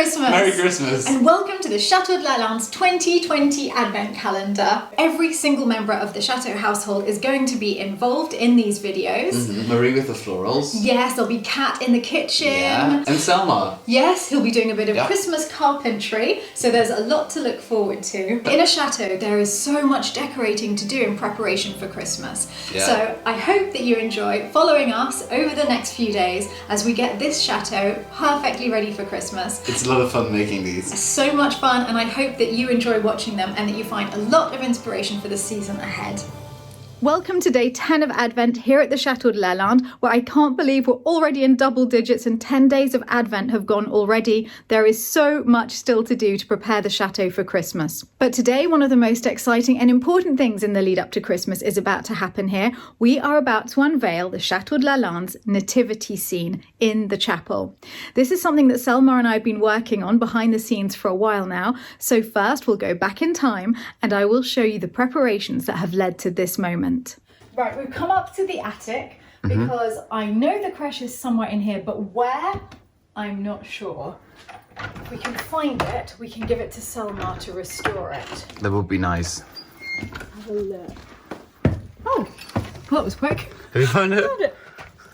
Christmas! Merry Christmas! And welcome to the Chateau Lalande's 2020 Advent Calendar. Every single member of the Chateau household is going to be involved in these videos. Marie with the florals. Yes, there'll be Kat in the kitchen. Yeah. And Selmar. Yes, he'll be doing a bit of Christmas carpentry, so there's a lot to look forward to. In a chateau, there is so much decorating to do in preparation for Christmas. Yeah. So I hope that you enjoy following us over the next few days as we get this chateau perfectly ready for Christmas. It's a lot of fun making these. So much fun, and I hope that you enjoy watching them and that you find a lot of inspiration for the season ahead. Welcome to day 10 of Advent here at the Chateau de Lalande, where I can't believe we're already in double digits and 10 days of Advent have gone already. There is so much still to do to prepare the chateau for Christmas. But today, one of the most exciting and important things in the lead up to Christmas is about to happen here. We are about to unveil the Chateau de Lalande's Nativity scene in the chapel. This is something that Selmar and I have been working on behind the scenes for a while now. So first, we'll go back in time and I will show you the preparations that have led to this moment. Right, we've come up to the attic because I know the creche is somewhere in here, but where? I'm not sure. If we can find it, we can give it to Selmar to restore it. That would be nice. Have a look. Oh, that was quick. Have you found it? Found it.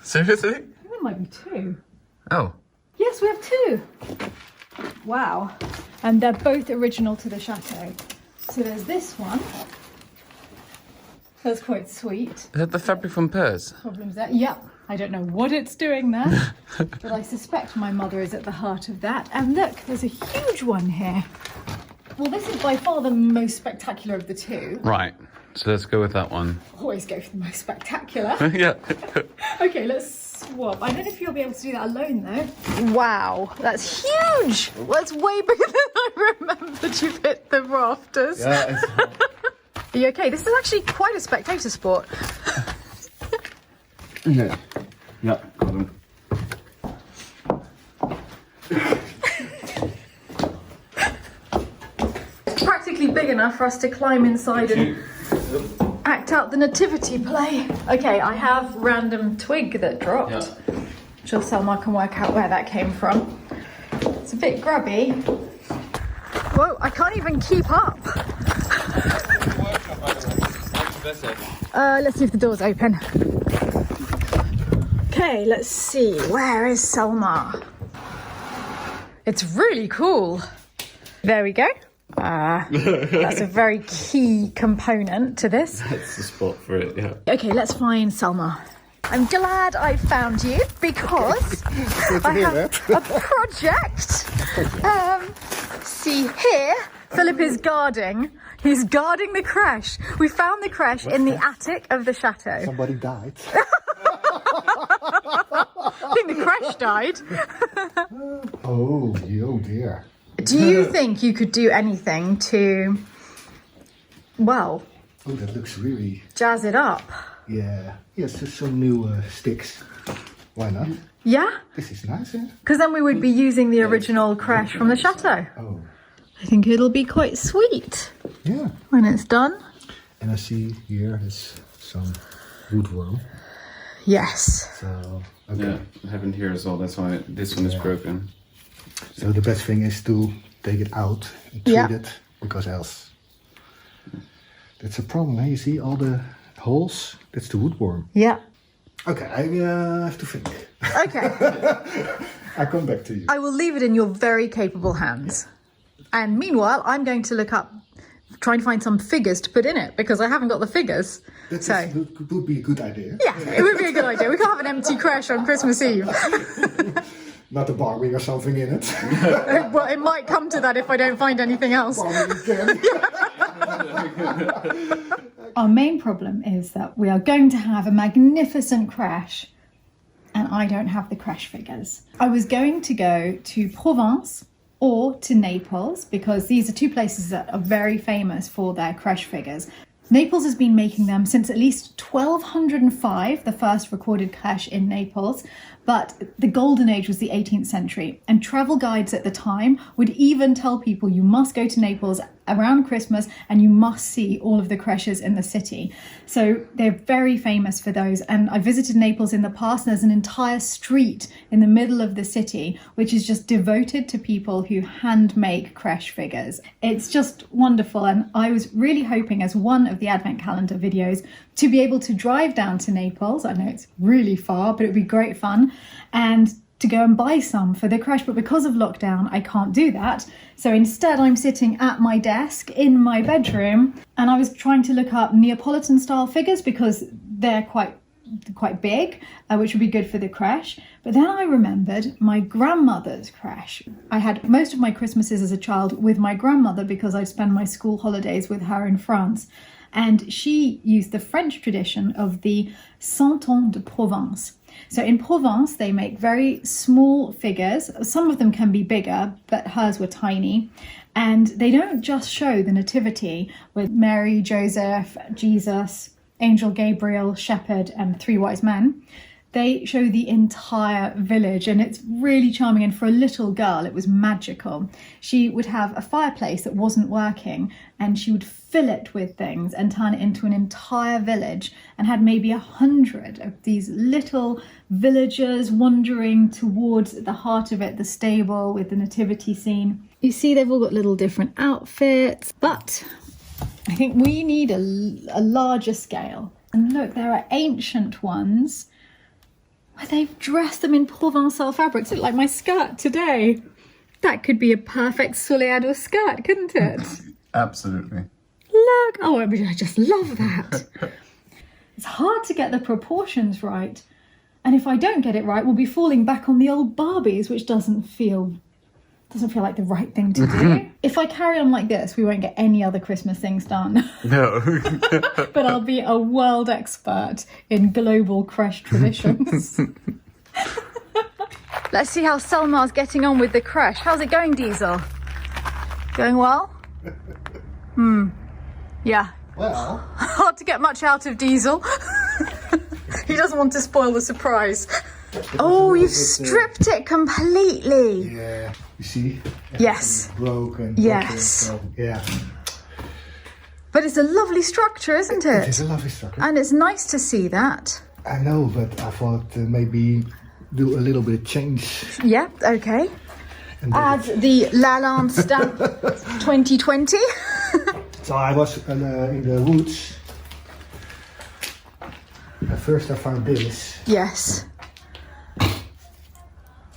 Seriously? I think there might be two. Oh. Yes, we have two. Wow. And they're both original to the chateau. So there's this one. That's quite sweet. Is that the fabric from Purse? Problems there. Yep. I don't know what it's doing there, but I suspect my mother is at the heart of that. And look, there's a huge one here. Well, this is by far the most spectacular of the two. Right. So let's go with that one. Always go for the most spectacular. Yeah. Okay, let's swap. I don't know if you'll be able to do that alone though. Wow, that's huge. That's way bigger than I remembered. You've hit the rafters. Yeah. Are you okay? This is actually quite a spectator sport. Yeah. Yeah, got him. It's practically big enough for us to climb inside and act out the nativity play. Okay, I have random twig that dropped. Yeah. I'm sure Selmar can work out where that came from. It's a bit grubby. Whoa, I can't even keep up. Let's see if the door's open. Okay, let's see. Where is Selmar? It's really cool. There we go. That's a very key component to this. That's the spot for it, yeah. Okay, let's find Selmar. I'm glad I found you because I have a project. See here, Philip is guarding. He's guarding the creche. We found the creche in the attic of the chateau. Somebody died. I think the creche died. Oh dear. Do you think you could do anything to, well, Oh, that looks really, jazz it up? yeah. Yes, just some new sticks. Why not? Yeah? This is nice, eh? Because then we would be using the original creche from the chateau. Oh, I think it'll be quite sweet yeah. when it's done. And I see here is some woodworm. Yes. So, okay. Yeah, it happened here as well. That's why this one is broken. So the best thing is to take it out and treat it, because else that's a problem. Eh? You see all the holes? That's the woodworm. Yeah. Okay, I have to think. Okay. I'll come back to you. I will leave it in your very capable hands. And meanwhile, I'm going to look up, trying to find some figures to put in it because I haven't got the figures. That would be a good idea. Yeah, it would be a good idea. We can't have an empty creche on Christmas Eve. Not a Barbie or something in it. Well, it might come to that if I don't find anything else. Our main problem is that we are going to have a magnificent creche and I don't have the creche figures. I was going to go to Provence or to Naples because these are two places that are very famous for their creche figures. Naples has been making them since at least 1205, the first recorded creche in Naples, but the golden age was the 18th century, and travel guides at the time would even tell people you must go to Naples around Christmas, and you must see all of the creches in the city. So they're very famous for those. And I visited Naples in the past, and there's an entire street in the middle of the city which is just devoted to people who hand make creche figures. It's just wonderful, and I was really hoping, as one of the Advent calendar videos, to be able to drive down to Naples. I know it's really far, but it'd be great fun, and to go and buy some for the creche, but because of lockdown I can't do that. So instead I'm sitting at my desk in my bedroom, and I was trying to look up Neapolitan style figures because they're quite big, which would be good for the creche. But then I remembered my grandmother's creche. I had most of my Christmases as a child with my grandmother because I'd spend my school holidays with her in France, and she used the French tradition of the Cent de Provence. So in Provence, they make very small figures. Some of them can be bigger, but hers were tiny. And they don't just show the Nativity with Mary, Joseph, Jesus, Angel Gabriel, Shepherd, and 3 wise men. They show the entire village, and it's really charming. And for a little girl, it was magical. She would have a fireplace that wasn't working, and she would fill it with things and turn it into an entire village, and had maybe 100 of these little villagers wandering towards the heart of it, the stable with the nativity scene. You see, they've all got little different outfits, but I think we need a larger scale. And look, there are ancient ones where they've dressed them in Provençal fabrics. Look, like my skirt today. That could be a perfect soleado skirt, couldn't it? Absolutely. Look, oh, I just love that. It's hard to get the proportions right. And if I don't get it right, we'll be falling back on the old Barbies, which doesn't feel like the right thing to do. If I carry on like this, we won't get any other Christmas things done. No. But I'll be a world expert in global creche traditions. Let's see how Selmar's getting on with the creche. How's it going, Diesel? Going well? Yeah. Well, Hard to get much out of Diesel. He doesn't want to spoil the surprise. Oh, you've stripped it completely. yeah, you see? Yes. Broken. Yes. So, yeah. But it's a lovely structure, isn't it? It is a lovely structure. And it's nice to see that. I know, but I thought maybe do a little bit of change. Yeah, okay. And Add the Lalande stamp 2020. So I was in the woods. At first I found this. Yes.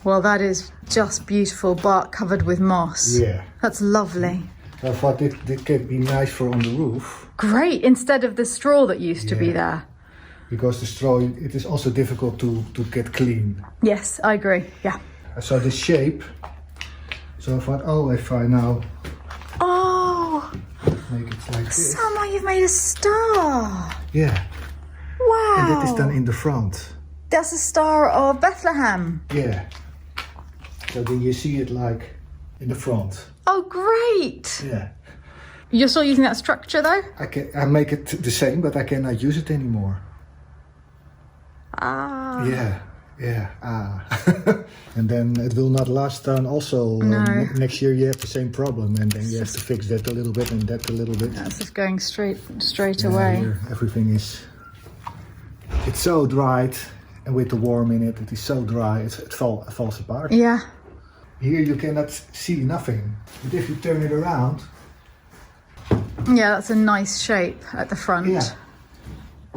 Well, that is just beautiful, bark covered with moss. Yeah. That's lovely. I thought it could be nice for on the roof. Great, instead of the straw that used to be Yeah. there. Because the straw, it is also difficult to get clean. Yes, I agree, yeah. I saw this shape. So I thought, oh, if I now Oh, make it like this. Selma, you've made a star. Yeah. Wow. And that is done in the front. That's the Star of Bethlehem. Yeah. So then you see it like in the front. Oh, great. Yeah. You're still using that structure though? I make it the same, but I cannot use it anymore. Ah. Yeah. Yeah. And then it will not last on also. No. Next year you have the same problem, and then you have to fix that a little bit and that a little bit. That's just going straight Yeah, away. here everything is. It's so dried, and with the worm in it, it is so dry. It falls apart. Yeah. Here you cannot see nothing, but if you turn it around, Yeah, that's a nice shape at the front. yeah,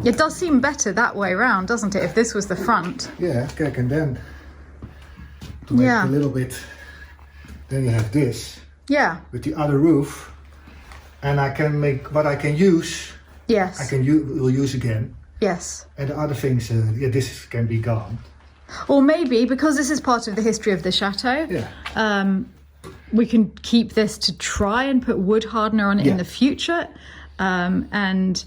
It does seem better that way round, doesn't it? If this was the front. yeah, kijk, and then to make Yeah. it a little bit, then you have this Yeah. with the other roof, and I can make what I can use. Yes. I will use again, Yes. and the other things, this can be gone. Or maybe because this is part of the history of the chateau. Yeah, We can keep this to try and put wood hardener on it in Yeah. the future, and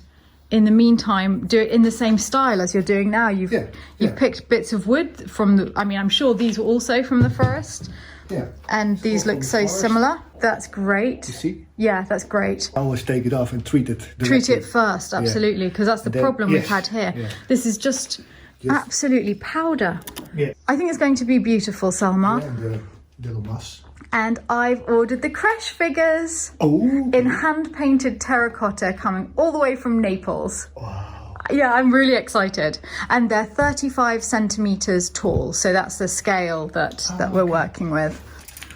in the meantime do it in the same style as you're doing now. You've Yeah. picked bits of wood from the, I mean, I'm sure these were also from the forest, yeah. and these all look from so the forest. similar. That's great. You see, Yeah, that's great. I always take it off and treat it. Treat directly. it first, absolutely, because that's the And then- problem we've yes, had here. yeah. This is just absolutely powder. Yeah, I think it's going to be beautiful, Selma. and the little moss. And I've ordered the Creche figures in hand-painted terracotta coming all the way from Naples. Wow. Yeah, I'm really excited. And they're 35 centimeters tall. So that's the scale that we're working with.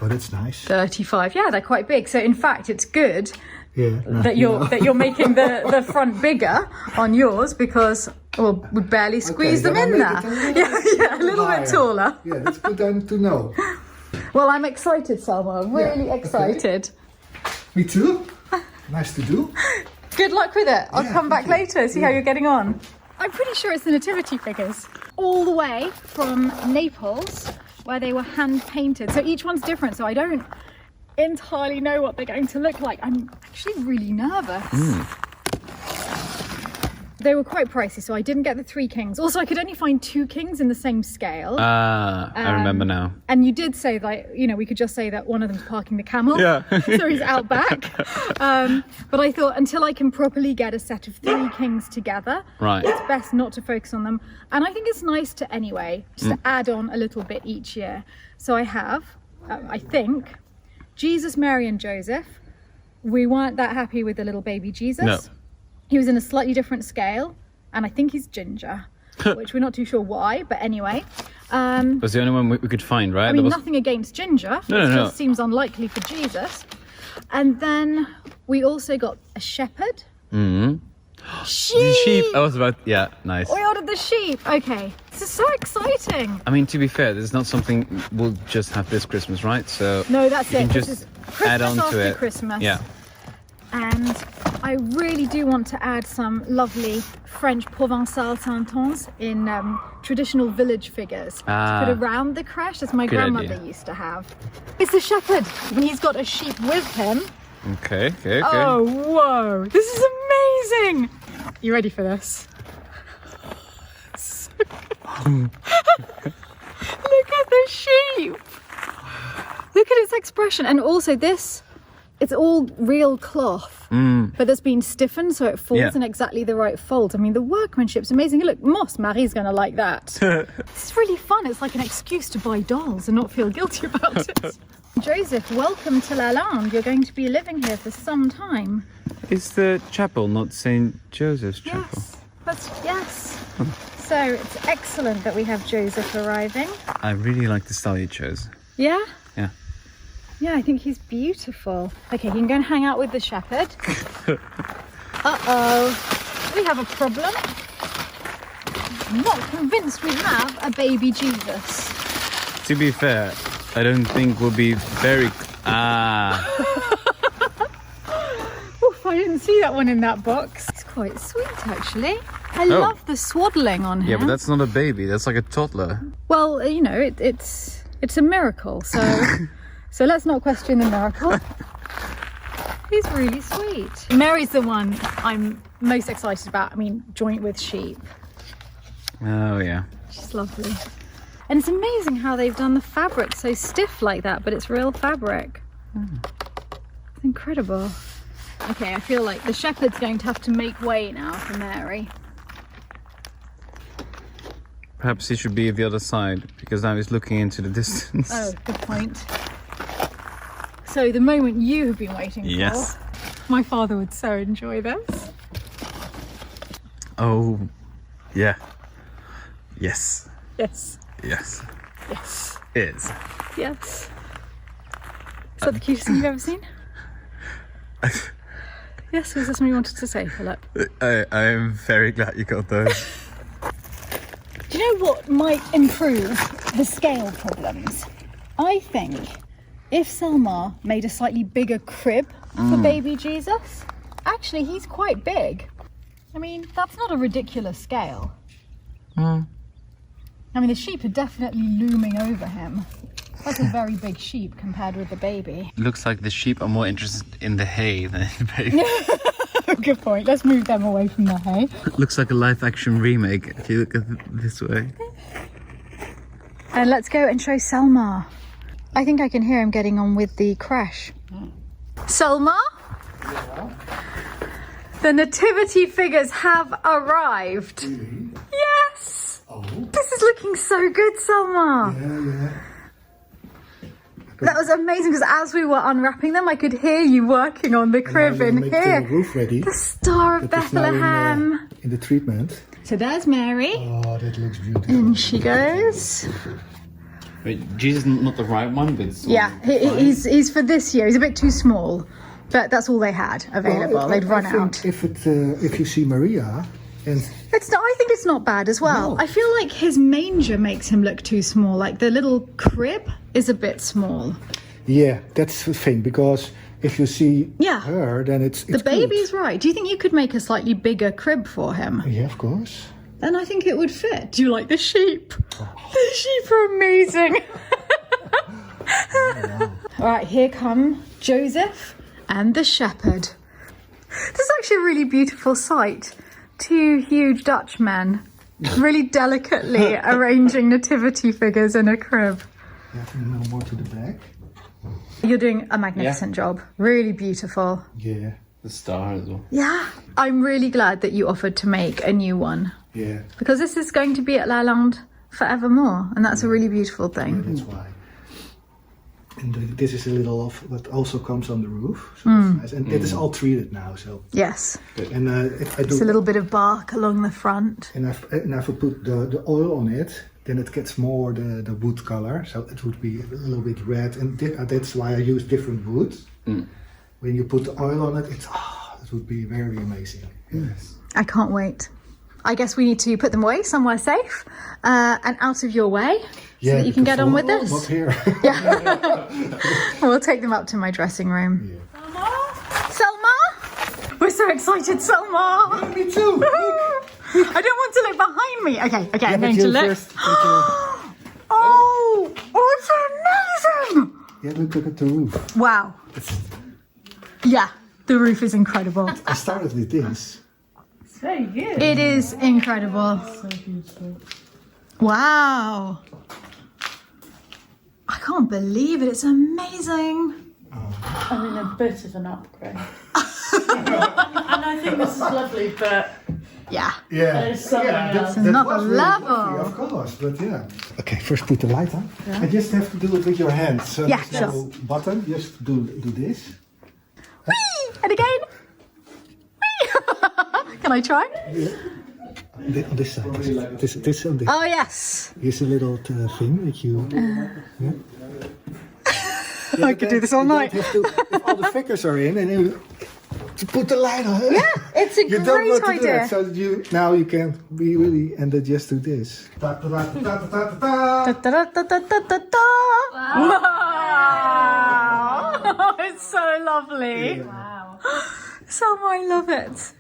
Oh, that's nice. 35. Yeah, they're quite big. So in fact, it's good that you're you're making the front bigger on yours because we barely squeeze them in there. Yeah, a little bit taller. Yeah, that's good then to know. Well, I'm excited, Selma. Really excited. Me too. Nice to do. Good luck with it. I'll come back later, see how you're getting on. I'm pretty sure it's the Nativity figures. All the way from Naples, where they were hand painted. So each one's different, so I don't entirely know what they're going to look like. I'm actually really nervous. They were quite pricey, so I didn't get the 3 kings. Also, I could only find 2 kings in the same scale. I remember now. And you did say that, you know, we could just say that one of them's parking the camel. Yeah. So he's out back. But I thought until I can properly get a set of 3 kings together, it's best not to focus on them. And I think it's nice to anyway, just to add on a little bit each year. So I have, I think, Jesus, Mary and Joseph. We weren't that happy with the little baby Jesus. No. He was in a slightly different scale, and I think he's ginger, which we're not too sure why, but anyway. Was the only one we could find, right? I mean, nothing against ginger. No. It just seems unlikely for Jesus. And then we also got a shepherd. Sheep! I was about, nice. We ordered the sheep. Okay, this is so exciting. I mean, to be fair, there's not something we'll just have this Christmas, right? So no, that's you it. can This just is Christmas add on after to it. Christmas. Yeah. And I really do want to add some lovely French Provençal tintons in traditional village figures to put around the creche, as my grandmother used to have. It's the shepherd, and he's got a sheep with him. Okay. Oh, whoa! This is amazing! You ready for this? Look at the sheep! Look at its expression, and also this. It's all real cloth, but that's been stiffened so it falls in exactly the right fold. I mean, the workmanship's amazing. Look, Moss, Marie's going to like that. It's really fun. It's like an excuse to buy dolls and not feel guilty about it. Joseph, welcome to Lalande. You're going to be living here for some time. Is the chapel not St. Joseph's Chapel? Yes. So it's excellent that we have Joseph arriving. I really like the style you chose. Yeah? Yeah. Yeah, I think he's beautiful. Okay, you can go and hang out with the shepherd. Uh-oh. We have a problem. I'm not convinced we have a baby Jesus. To be fair, I don't think we'll be very... Oof, I didn't see that one in that box. It's quite sweet, actually. I love the swaddling on him. Yeah, but that's not a baby. That's like a toddler. Well, you know, it's a miracle, so... So let's not question the miracle. He's really sweet. Mary's the one I'm most excited about. I mean, joint with sheep. Oh, yeah. She's lovely. And it's amazing how they've done the fabric so stiff like that, but it's real fabric. It's incredible. Okay, I feel like the shepherd's going to have to make way now for Mary. Perhaps he should be the other side, because now he's looking into the distance. Oh, good point. So the moment you have been waiting for. My father would so enjoy this. Oh, yeah. Yes. Yes. Yes. Yes. Is. Yes. Is that the cutest thing you've ever seen? Yes, was there something you wanted to say, Philip? I am very glad you got those. Do you know what might improve the scale problems? I think if Selmar made a slightly bigger crib for baby Jesus, actually he's quite big. I mean, that's not a ridiculous scale. I mean, the sheep are definitely looming over him. That's a very big sheep compared with the baby. Looks like the sheep are more interested in the hay than in the baby. Good point. Let's move them away from the hay. Looks like a live-action remake if you look at it this way. And let's go and show Selmar. I think I can hear him getting on with the creche. Selmar? Yeah. The nativity figures have arrived. Really? Yes! Oh. This is looking so good, Selmar. Yeah. That was amazing because as we were unwrapping them, I could hear you working on the crib in here. The roof ready. The Star of That is now Bethlehem. in the treatment. So there's Mary. Oh, that looks beautiful. In she goes. Wait, Jesus is not the right one, but it's Yeah, he's for this year. He's a bit too small, but that's all they had available. Well, They'd run I think out. If you see Maria, and It's not, I think it's not bad as well. No. I feel like his manger makes him look too small. Like the little crib is a bit small. yeah, that's the thing, because if you see Yeah. her, then it's The baby's right. Do you think you could make a slightly bigger crib for him? Yeah, of course. Then I think it would fit. Do you like the sheep? The sheep are amazing. All right, here come Joseph and the shepherd. This is actually a really beautiful sight. Two huge Dutchmen really delicately arranging nativity figures in a crib. You have to know more to the back. You're doing a magnificent job. Really beautiful. Yeah, the star as well. Yeah, I'm really glad that you offered to make a new one. yeah, Because this is going to be at Lalande forevermore, and that's a really beautiful thing. that's why. And this is a little of what also comes on the roof. So it's nice. And it is all treated now. So Yes, and if I do it's a little bit of bark along the front. and if I put the oil on it, then it gets more the wood color. So it would be a little bit red, and that's why I use different wood. When you put the oil on it, it would be very amazing. Yes. I can't wait. I guess we need to put them away somewhere safe and out of your way so that you can get on with this. Not here. We'll take them up to my dressing room. Yeah. Selmar! We're so excited, Selmar! Me too. I don't want to look behind me. Okay, I'm going to look. Oh, it's amazing! Yeah, look at the roof. Wow. Yeah, the roof is incredible. I started with this. It's very good. It is incredible. So beautiful. Wow. I can't believe it. It's amazing. I mean, a bit of an upgrade. And I think this is lovely, but Yeah. Yeah. there's something else. Another was really level. lovely, of course, but yeah. Okay, first put the light on. I just have to do it with your hands. So Yeah, there's no button. Just do this. Whee! And again. Whee! Can I try? On this side. This on this. Oh, yes. Here's a little thing that you. Yeah. I could do this all night. You don't have to, if all the figures are in, and you to put the light on. Yeah, it's a You don't know great to do idea. it, so that now you can be really and then just do this. Ta, ta, ta, ta, ta, ta, ta. Da-da-da-da-da-da-da. Wow. It's so lovely. Wow. Selma, I love it.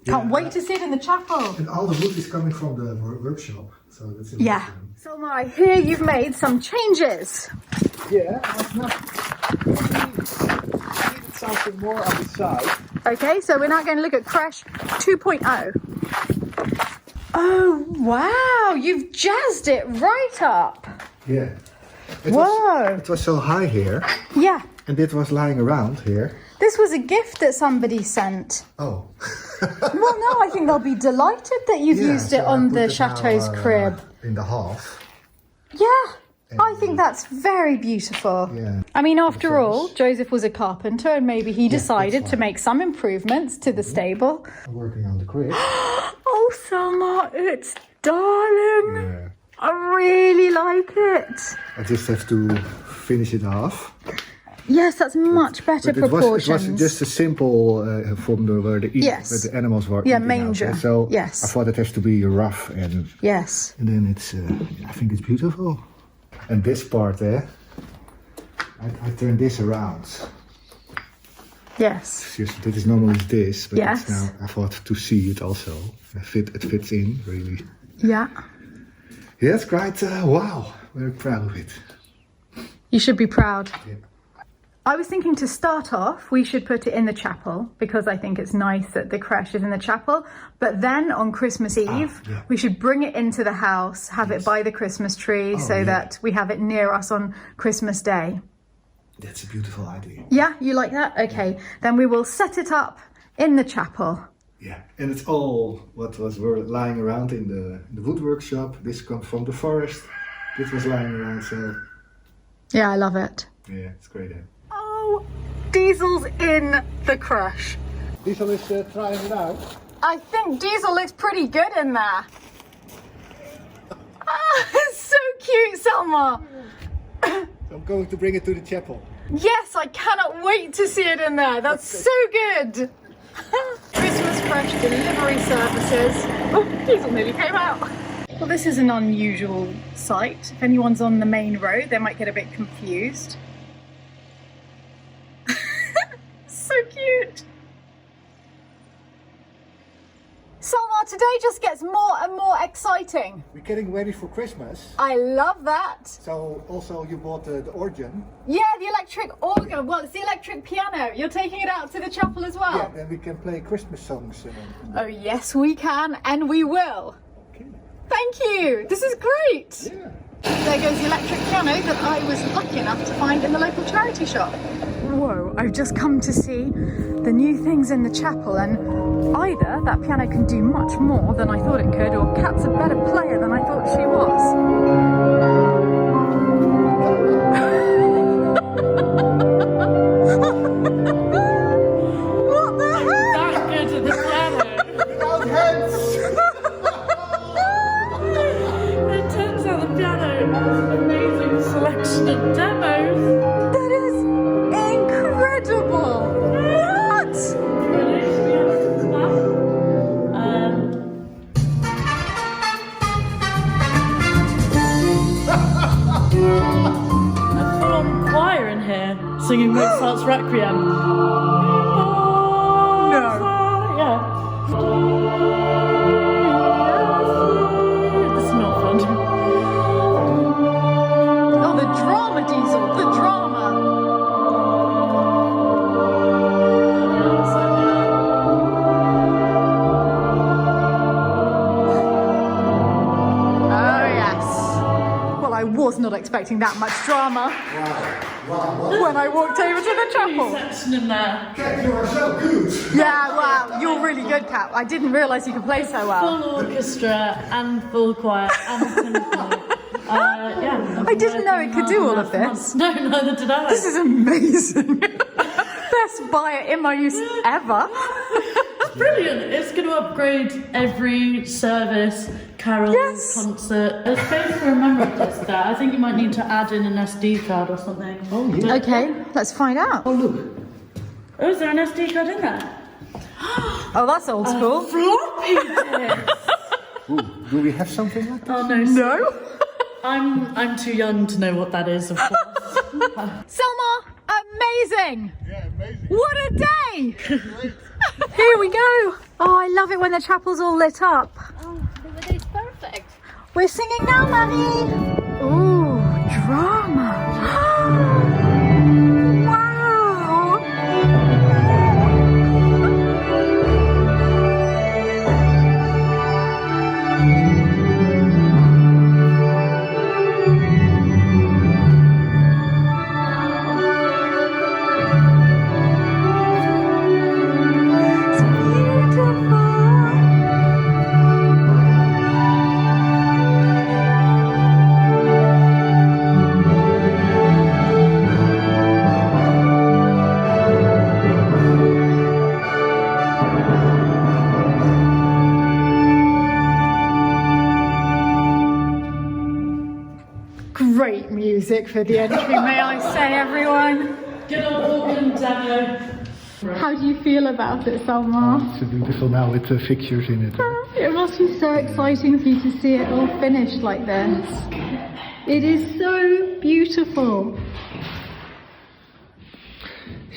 Can't wait to see it in the chapel. And all the wood is coming from the workshop, so that's Yeah. Selma, I hear you've made some changes. Yeah, I've not. I needed something more on the side. Okay, so we're now going to look at Creche 2.0. Oh, wow. You've jazzed it right up. Yeah. Whoa. It was so high here, Yeah. and it was lying around here. This was a gift that somebody sent. Oh. Well, no, I think they'll be delighted that you've used it on the Chateau's crib. In the half. Yeah, I think that's very beautiful. Yeah. I mean, after all, Joseph was a carpenter and maybe he decided that's to why. make some improvements to the stable. I'm working on the crib. Oh, Selma, it's darling. Yeah. I really like it. I just have to finish it off. Yes, that's much better But it proportions. was just a simple from where Yes. where the animals were. Yeah, eating manger. Out. So Yes. I thought it has to be rough and Yes. then it's. I think it's beautiful. And this part there, I turn this around. Yes. It's just that is normally this, but Yes. it's now I thought to see it also. It fits in really. Yeah. Yeah, it's quite. Wow, very proud of it. You should be proud. Yeah. I was thinking to start off, we should put it in the chapel because I think it's nice that the creche is in the chapel. But then on Christmas Eve, yeah. we should bring it into the house, have it by the Christmas tree so that we have it near us on Christmas Day. That's a beautiful idea. Yeah, you like that? Okay, then we will set it up in the chapel. Yeah, and it's all what were lying around in the wood workshop. This comes from the forest. This was lying around, so Yeah, I love it. Yeah, it's great. Oh, Diesel's in the Creche. Diesel is trying it out. I think Diesel looks pretty good in there. Ah, it's so cute, Selmar. So I'm going to bring it to the chapel. Yes, I cannot wait to see it in there. That's so good. Christmas Creche delivery services. Oh, Diesel nearly came out. Well, this is an unusual sight. If anyone's on the main road, they might get a bit confused. So cute. Selmar, today just gets more and more exciting. We're getting ready for Christmas. I love that. So also you bought the organ. Yeah, the electric organ. Well, it's the electric piano. You're taking it out to the chapel as well? Yeah, then we can play Christmas songs. Oh, yes, we can, and we will. Okay. Thank you. This is great. Yeah. There goes the electric piano that I was lucky enough to find in the local charity shop. Whoa, I've just come to see the new things in the chapel, and either that piano can do much more than I thought it could, or Kat's a better player than I thought she was. What the heck? That good at the piano. Without hands! It turns out the piano has an amazing selection of demos. That is incredible! What? Really, should we have some stuff? A full-on choir in here singing Mozart's Requiem. No. Yeah. This is not fun. Oh, the drama, Diesel, the drama. Oh, yes. Well, I was not expecting that much drama when I walked over to the chapel. Section in there. Kat, you are so good! Yeah, wow, you're really good, Kat. I didn't realise you could play so well. Full orchestra and full choir and symphony. Yeah. I didn't know it could do all of this. No, neither did I. This is amazing. Best buy at Emmaus ever. Brilliant. It's going to upgrade every service, carol, Yes. concert. There's space for a memory disc there. I think you might need to add in an SD card or something. Oh yeah. Okay, let's find out. Oh look. Oh, is there an SD card in there? Oh, that's old school. Floppy disk. Ooh, do we have something like that? Oh no. No. I'm too young to know what that is, of course. Selmar, amazing. Yeah, amazing. What a day. Here we go. Oh, I love it when the chapel's all lit up. Oh, the day is perfect. We're singing now, Mummy. Ooh, drama. Wow. It's beautiful. Great music for the entry, may I say, everyone. Good old organ demo. How do you feel about it, Selmar? It's beautiful now with the fixtures in it. It must be so exciting for you to see it all finished like this. It is so beautiful.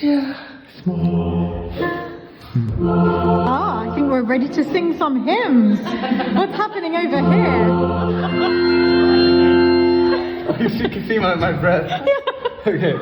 Yeah. Small. Ah, I think we're ready to sing some hymns. What's happening over here? You can see my breath. Okay.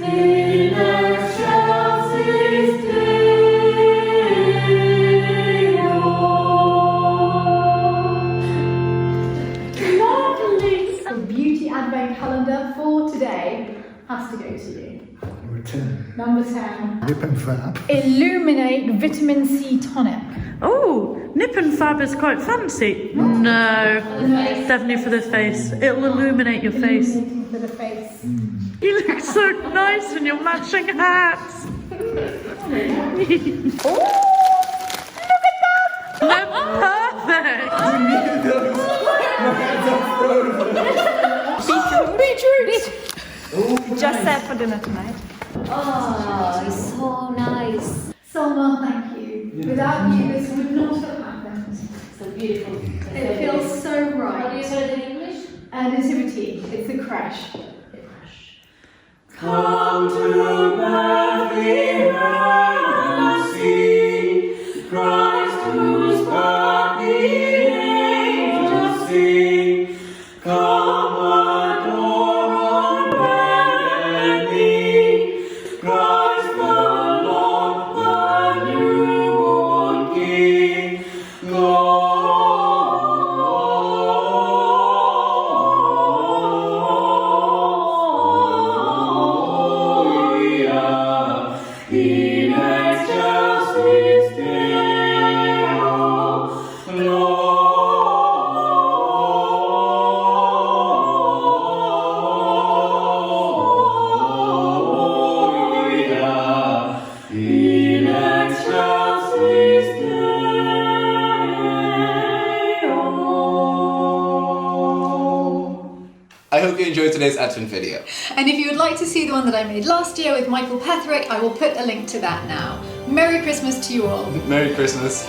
In excelsis to you. Number 10. Number 10. Nip and Fab. Illuminate Vitamin C Tonic. Oh, Nip and Fab is quite fancy. No, definitely for the face. It'll illuminate your face. Illuminating for the face. You look so nice in your matching hats. They're perfect. Beetroot. Just set for dinner tonight. Oh, it's so nice. Selmar, thank you. Without you, this would not have happened. So beautiful. It feels so How do you right. say it in English? Nativity. It's the Creche. Come to Bethlehem and see Christ whose birth the angels sing. Come adore on bended knee, Christ the Lord, the newborn King. In excelsis Deo, Gloria. In excelsis Deo. I hope you enjoyed today's Advent video. And if you would like to see the one that I made last year with Michael Petherick, I will put a link to that now. Merry Christmas to you all. Merry Christmas.